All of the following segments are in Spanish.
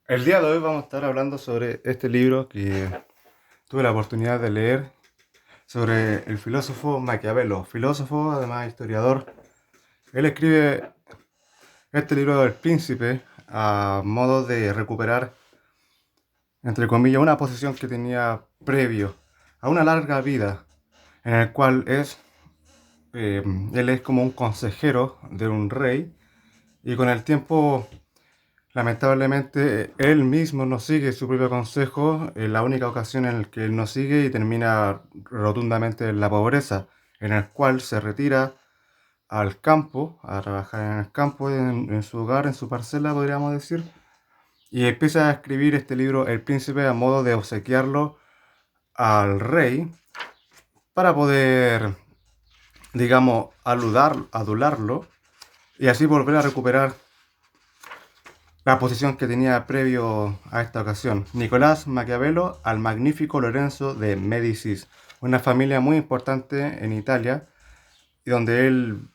El día de hoy vamos a estar hablando sobre este libro que tuve la oportunidad de leer sobre el filósofo Maquiavelo, filósofo, además historiador. Él escribe este libro del Príncipe a modo de recuperar, entre comillas, una posición que tenía previo a una larga vida en el cual eh, él es como un consejero de un rey y con el tiempo lamentablemente, él mismo no sigue su propio consejo, en la única ocasión en la que él no sigue y termina rotundamente en la pobreza, en el cual se retira al campo, a trabajar en el campo, en su hogar, en su parcela, podríamos decir, y empieza a escribir este libro, El Príncipe, a modo de obsequiarlo al rey para poder, digamos, adularlo y así volver a recuperar la posición que tenía previo a esta ocasión. Nicolás Maquiavelo al magnífico Lorenzo de Médicis, una familia muy importante en Italia, y donde él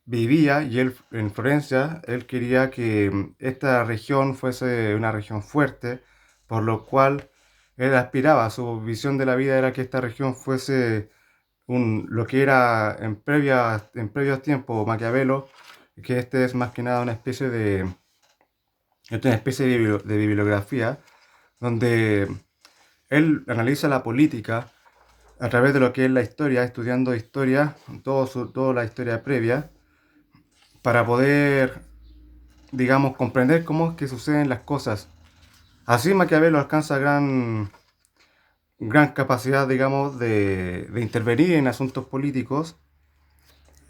vivía y él en Florencia, él quería que esta región fuese una región fuerte, por lo cual él aspiraba, su visión de la vida era que esta región fuese lo que era en previos tiempos Maquiavelo, que este es más que nada una especie de bibliografía donde él analiza la política a través de lo que es la historia, estudiando historia, toda la historia previa, para poder, digamos, comprender cómo es que suceden las cosas. Así Maquiavelo alcanza gran capacidad, digamos, de intervenir en asuntos políticos,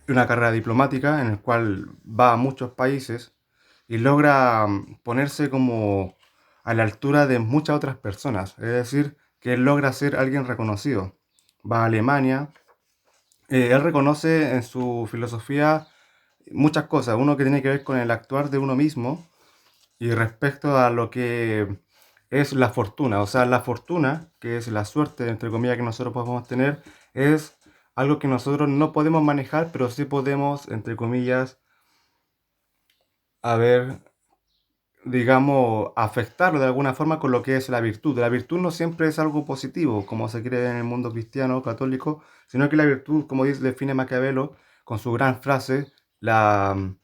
una carrera diplomática en el cual va a muchos países y logra ponerse como a la altura de muchas otras personas. Es decir, que él logra ser alguien reconocido. Va a Alemania. Él reconoce en su filosofía muchas cosas. Uno que tiene que ver con el actuar de uno mismo y respecto a lo que es la fortuna. O sea, la fortuna, que es la suerte, entre comillas, que nosotros podemos tener, es algo que nosotros no podemos manejar, pero sí podemos, entre comillas, a ver, digamos, afectarlo de alguna forma con lo que es la virtud. La virtud no siempre es algo positivo, como se cree en el mundo cristiano, católico, sino que la virtud, como dice, define Maquiavelo, con su gran frase, los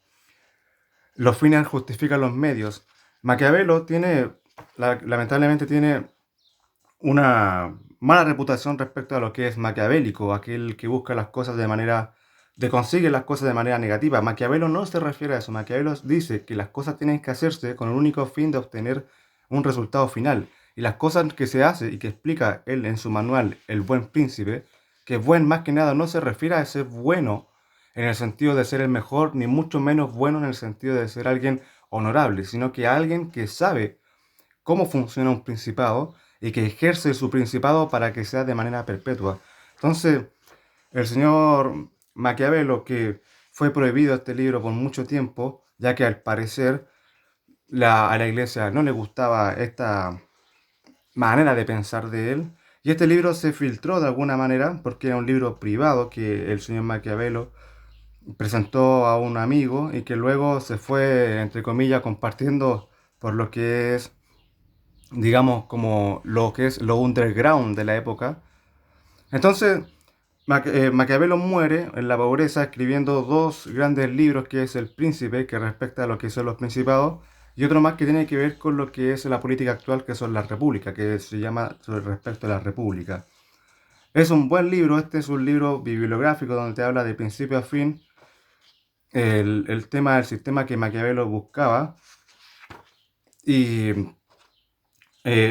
fines justifican los medios. Maquiavelo tiene, lamentablemente tiene una mala reputación respecto a lo que es maquiavélico, aquel que busca las cosas consigue las cosas de manera negativa. Maquiavelo no se refiere a eso. Maquiavelo dice que las cosas tienen que hacerse con el único fin de obtener un resultado final. Y las cosas que se hace y que explica él en su manual, El Buen Príncipe, que buen más que nada no se refiere a ser bueno en el sentido de ser el mejor, ni mucho menos bueno en el sentido de ser alguien honorable, sino que alguien que sabe cómo funciona un principado y que ejerce su principado para que sea de manera perpetua. Entonces, el señor Maquiavelo, que fue prohibido este libro por mucho tiempo, ya que al parecer a la iglesia no le gustaba esta manera de pensar de él, y este libro se filtró de alguna manera, porque era un libro privado que el señor Maquiavelo presentó a un amigo y que luego se fue, entre comillas, compartiendo por lo que es, digamos, como lo que es lo underground de la época. Entonces, Maquiavelo muere en la pobreza escribiendo dos grandes libros, que es El Príncipe, que respecta a lo que son los principados, y otro más que tiene que ver con lo que es la política actual, que son las repúblicas, que se llama sobre respecto a la república. Es un buen libro, este es un libro bibliográfico donde te habla de principio a fin el tema del sistema que Maquiavelo buscaba y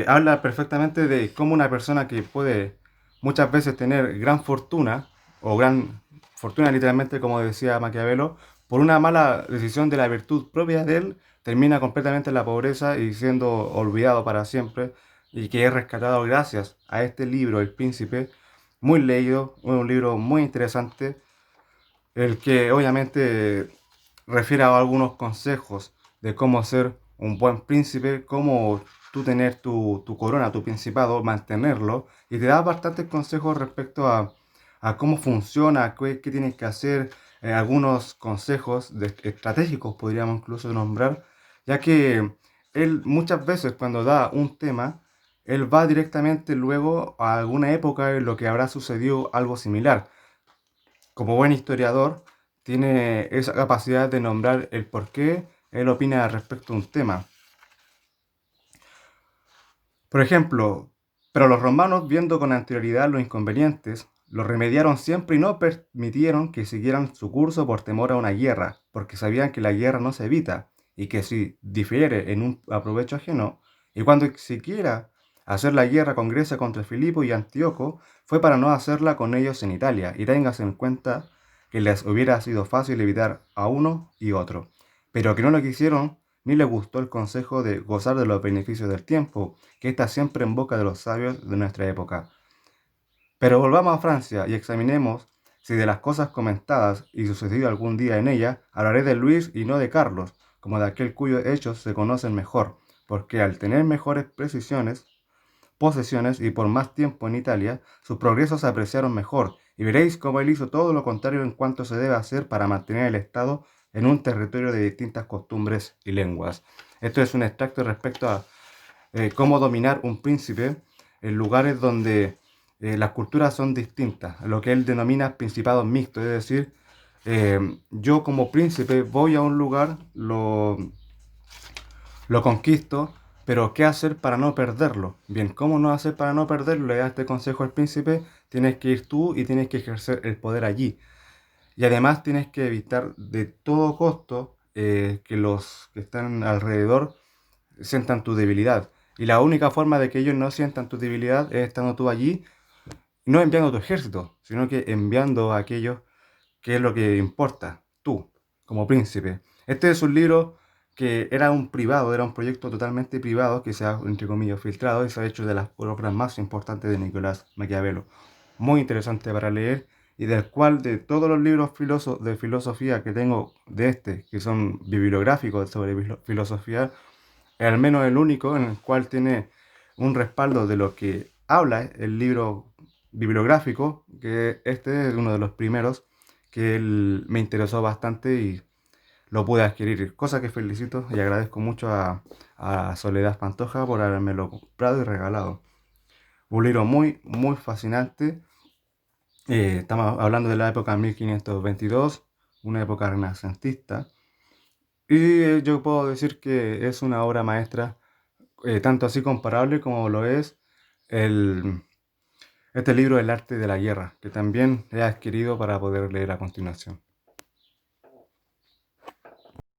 habla perfectamente de cómo una persona que puede muchas veces tener gran fortuna, o gran fortuna literalmente, como decía Maquiavelo, por una mala decisión de la virtud propia de él, termina completamente en la pobreza y siendo olvidado para siempre, y que es rescatado gracias a este libro, El Príncipe, muy leído, un libro muy interesante, el que obviamente refiere a algunos consejos de cómo ser un buen príncipe, cómo tú tener tu corona, tu principado, mantenerlo, y te da bastantes consejos respecto a cómo funciona, qué tienes que hacer, algunos consejos estratégicos podríamos incluso nombrar, ya que él muchas veces cuando da un tema, él va directamente luego a alguna época en lo que habrá sucedido algo similar. Como buen historiador, tiene esa capacidad de nombrar el por qué él opina respecto a un tema. Por ejemplo, pero los romanos, viendo con anterioridad los inconvenientes, los remediaron siempre y no permitieron que siguieran su curso por temor a una guerra, porque sabían que la guerra no se evita y que si difiere en un aprovecho ajeno, y cuando siquiera hacer la guerra con Grecia contra Filipo y Antíoco, fue para no hacerla con ellos en Italia, y téngase en cuenta que les hubiera sido fácil evitar a uno y otro, pero que no lo quisieron ni les gustó el consejo de gozar de los beneficios del tiempo, que está siempre en boca de los sabios de nuestra época. Pero volvamos a Francia y examinemos si de las cosas comentadas y sucedido algún día en ella, hablaré de Luis y no de Carlos, como de aquel cuyos hechos se conocen mejor, porque al tener mejores posesiones y por más tiempo en Italia, sus progresos se apreciaron mejor, y veréis cómo él hizo todo lo contrario en cuanto se debe hacer para mantener el Estado en un territorio de distintas costumbres y lenguas. Esto es un extracto respecto a cómo dominar un príncipe en lugares donde las culturas son distintas, lo que él denomina principados mixtos, es decir, yo como príncipe voy a un lugar, lo conquisto, pero ¿qué hacer para no perderlo? Bien, ¿cómo no hacer para no perderlo? Le da este consejo al príncipe, tienes que ir tú y tienes que ejercer el poder allí. Y además tienes que evitar de todo costo que los que están alrededor sientan tu debilidad. Y la única forma de que ellos no sientan tu debilidad es estando tú allí, no enviando tu ejército, sino que enviando a aquellos que es lo que importa, tú, como príncipe. Este es un libro que era un privado, era un proyecto totalmente privado que se ha, entre comillas, filtrado y se ha hecho de las obras más importantes de Nicolás Maquiavelo. Muy interesante para leer y del cual de todos los libros de filosofía que tengo de este, que son bibliográficos sobre filosofía, es al menos el único en el cual tiene un respaldo de lo que habla el libro bibliográfico, que este es uno de los primeros que me interesó bastante y lo pude adquirir, cosa que felicito y agradezco mucho a Soledad Pantoja por habérmelo comprado y regalado. Un libro muy, muy fascinante. Estamos hablando de la época 1522, una época renacentista. Y yo puedo decir que es una obra maestra, tanto así comparable como lo es el, este libro El arte de la guerra, que también he adquirido para poder leer a continuación.